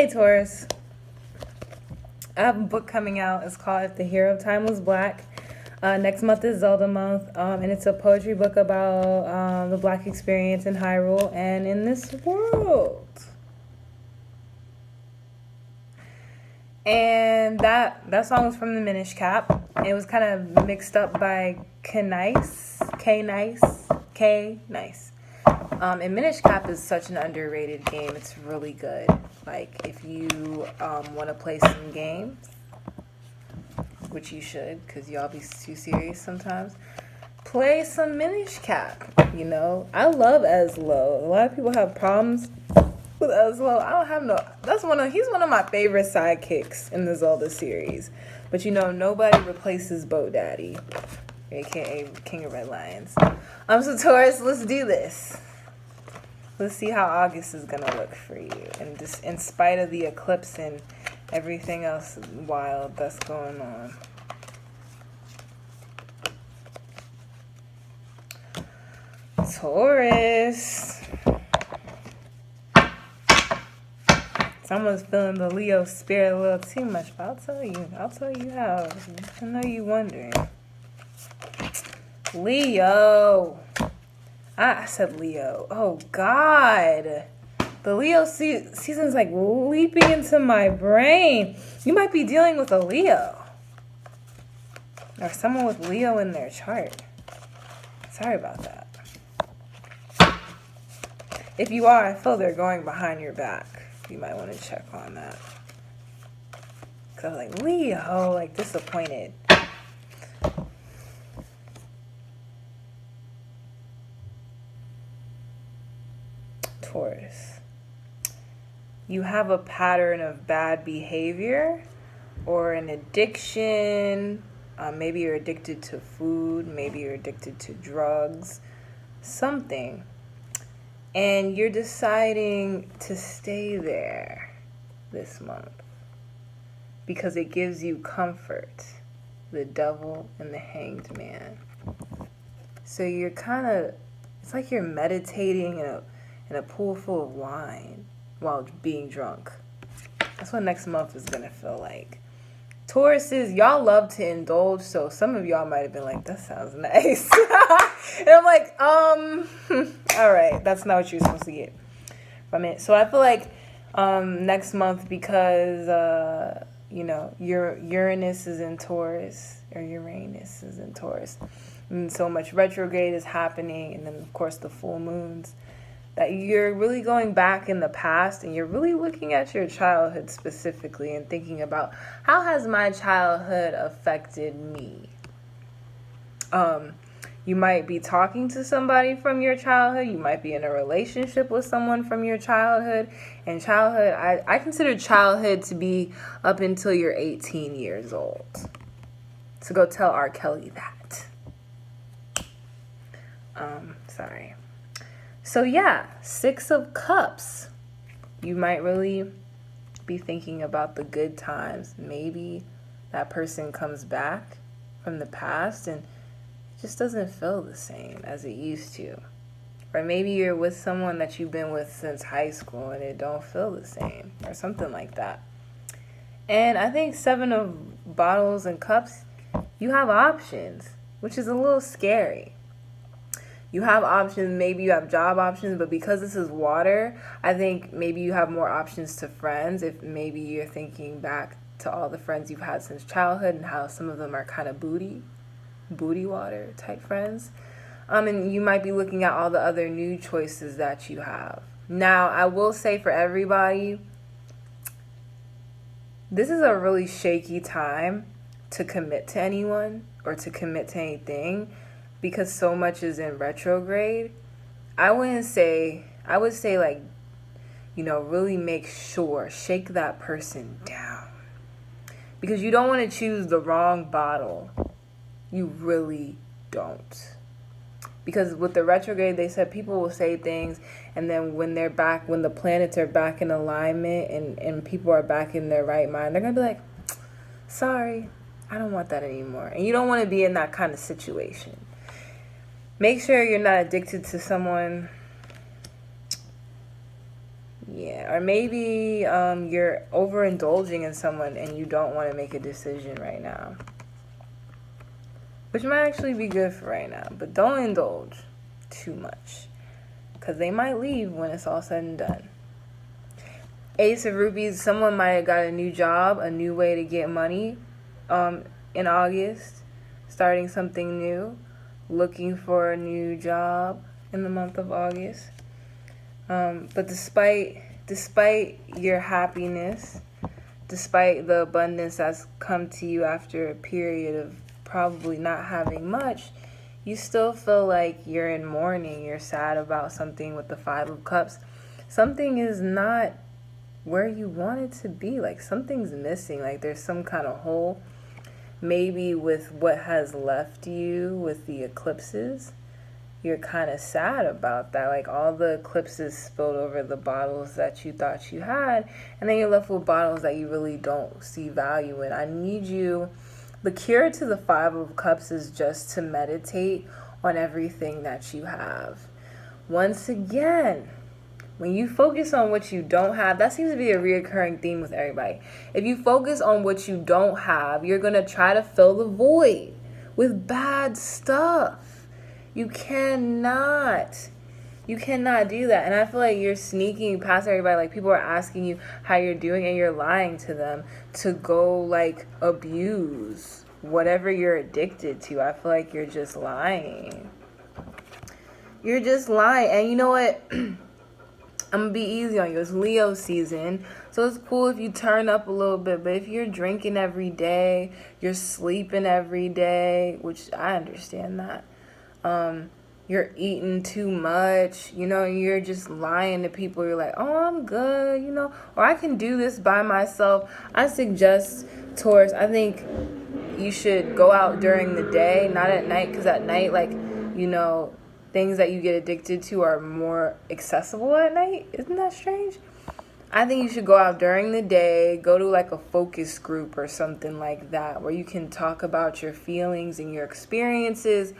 Hey Taurus, I have a book coming out. It's called If the Hero of Time Was Black. Next month is Zelda month, and it's a poetry book about the black experience in Hyrule and in this world. And that song was from the Minish Cap. It was kind of mixed up by K Nice. And Minish Cap is such an underrated game. It's really good. Like, if you want to play some games, which you should, because y'all be too serious sometimes, play some Minish Cap, you know? I love Ezlo. A lot of people have problems with Ezlo. I don't have no... He's one of my favorite sidekicks in the Zelda series. But, you know, nobody replaces Bo Daddy, a.k.a. King of Red Lions. So, Taurus, let's do this. Let's see how August is going to look for you. And just in spite of the eclipse and everything else wild that's going on. Taurus. Someone's feeling the Leo spirit a little too much, but I'll tell you how. I know you wondering. Leo. I said Leo. Oh, God. The Leo season's like leaping into my brain. You might be dealing with a Leo. Or someone with Leo in their chart. Sorry about that. If you are, I feel they're going behind your back. You might want to check on that. Because like, Leo, like disappointed. Taurus, you have a pattern of bad behavior or an addiction. Maybe you're addicted to food. Maybe you're addicted to drugs. Something. And you're deciding to stay there this month because it gives you comfort. The Devil and the Hanged Man. So you're kind of, it's like you're meditating in a pool full of wine while being drunk. That's what next month is going to feel like. Tauruses, y'all love to indulge, so some of y'all might have been like, that sounds nice. And I'm like, all right, that's not what you're supposed to get from it. So I feel like next month, because, you know, Uranus is in Taurus, or Uranus is in Taurus, and so much retrograde is happening, and then, of course, the full moons, that you're really going back in the past and you're really looking at your childhood specifically and thinking about, how has my childhood affected me? You might be talking to somebody from your childhood. You might be in a relationship with someone from your childhood. And childhood, I consider childhood to be up until you're 18 years old. So go tell R. Kelly that. Sorry. So yeah, 6 of Cups. You might really be thinking about the good times. Maybe that person comes back from the past and it just doesn't feel the same as it used to. Or maybe you're with someone that you've been with since high school and it don't feel the same. Or something like that. And I think 7 of Bottles and Cups, you have options, which is a little scary. You have options, maybe you have job options, but because this is water, I think maybe you have more options to friends. If maybe you're thinking back to all the friends you've had since childhood and how some of them are kind of booty water type friends. And you might be looking at all the other new choices that you have. Now, I will say for everybody, this is a really shaky time to commit to anyone or to commit to anything, because so much is in retrograde. I would say like, you know, really make sure, shake that person down. Because you don't want to choose the wrong bottle. You really don't. Because with the retrograde, they said people will say things, and then when they're back, when the planets are back in alignment and people are back in their right mind, they're going to be like, sorry, I don't want that anymore. And you don't want to be in that kind of situation. Make sure you're not addicted to someone Yeah, or maybe you're overindulging in someone and you don't want to make a decision right now, which might actually be good for right now, but don't indulge too much because they might leave when it's all said and done. Ace of Rupees, someone might have got a new job, a new way to get money in August, starting something new, looking for a new job in the month of August. But despite your happiness, despite the abundance that's come to you after a period of probably not having much, you still feel like you're in mourning. You're sad about something with the Five of Cups. Something is not where you want it to be. Like something's missing. Like there's some kind of hole. Maybe with what has left you with the eclipses, you're kind of sad about that. Like all the eclipses spilled over the bottles that you thought you had, and then you're left with bottles that you really don't see value in. I need you. The cure to the Five of Cups is just to meditate on everything that you have. Once again, when you focus on what you don't have, that seems to be a reoccurring theme with everybody. If you focus on what you don't have, you're going to try to fill the void with bad stuff. You cannot do that. And I feel like you're sneaking past everybody. Like people are asking you how you're doing and you're lying to them to go like abuse whatever you're addicted to. I feel like you're just lying. You're just lying. And you know what? I'm going to be easy on you. It's Leo season. So it's cool if you turn up a little bit. But if you're drinking every day, you're sleeping every day, which I understand that. You're eating too much, you're just lying to people. You're like, oh, I'm good, or I can do this by myself. I suggest, Taurus, I think you should go out during the day, not at night, because at night, things that you get addicted to are more accessible at night. Isn't that strange? I think you should go out during the day, go to like a focus group or something like that, where you can talk about your feelings and your experiences,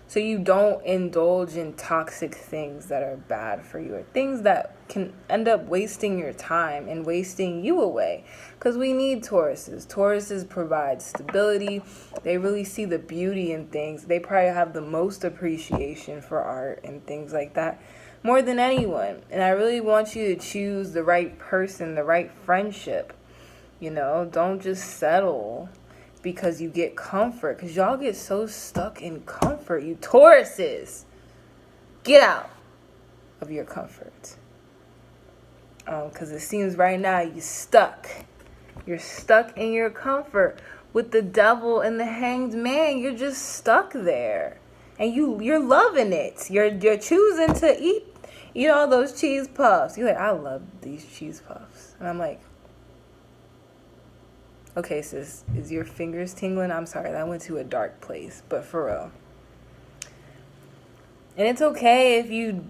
so you don't indulge in toxic things that are bad for you or things that can end up wasting your time and wasting you away. Because we need Tauruses. Tauruses provide stability. They really see the beauty in things. They probably have the most appreciation for art and things like that more than anyone. And I really want you to choose the right person, the right friendship. Don't just settle because you get comfort, because y'all get so stuck in comfort. You Tauruses, get out of your comfort, because it seems right now you're stuck in your comfort with the devil and the hanged man. You're just stuck there, and you're loving it. You're choosing to eat all those cheese puffs. You're like, I love these cheese puffs, and I'm like, okay, sis, is your fingers tingling? I'm sorry, that went to a dark place, but for real. And it's okay if you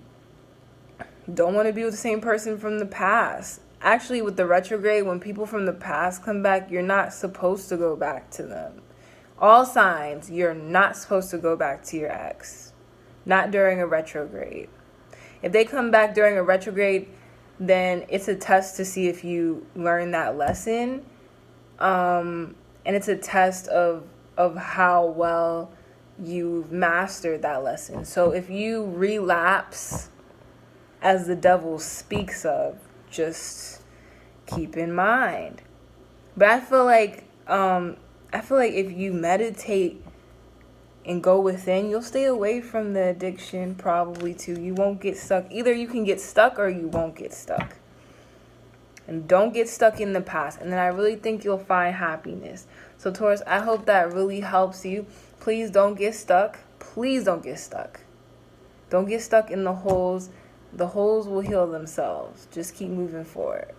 don't want to be with the same person from the past. Actually, with the retrograde, when people from the past come back, you're not supposed to go back to them. All signs, you're not supposed to go back to your ex. Not during a retrograde. If they come back during a retrograde, then it's a test to see if you learn that lesson. And it's a test of how well you've mastered that lesson. So if you relapse, as the devil speaks of, just keep in mind. But I feel like if you meditate and go within, you'll stay away from the addiction probably too. You won't get stuck. Either you can get stuck or you won't get stuck. And don't get stuck in the past. And then I really think you'll find happiness. So Taurus, I hope that really helps you. Please don't get stuck. Please don't get stuck. Don't get stuck in the holes. The holes will heal themselves. Just keep moving forward.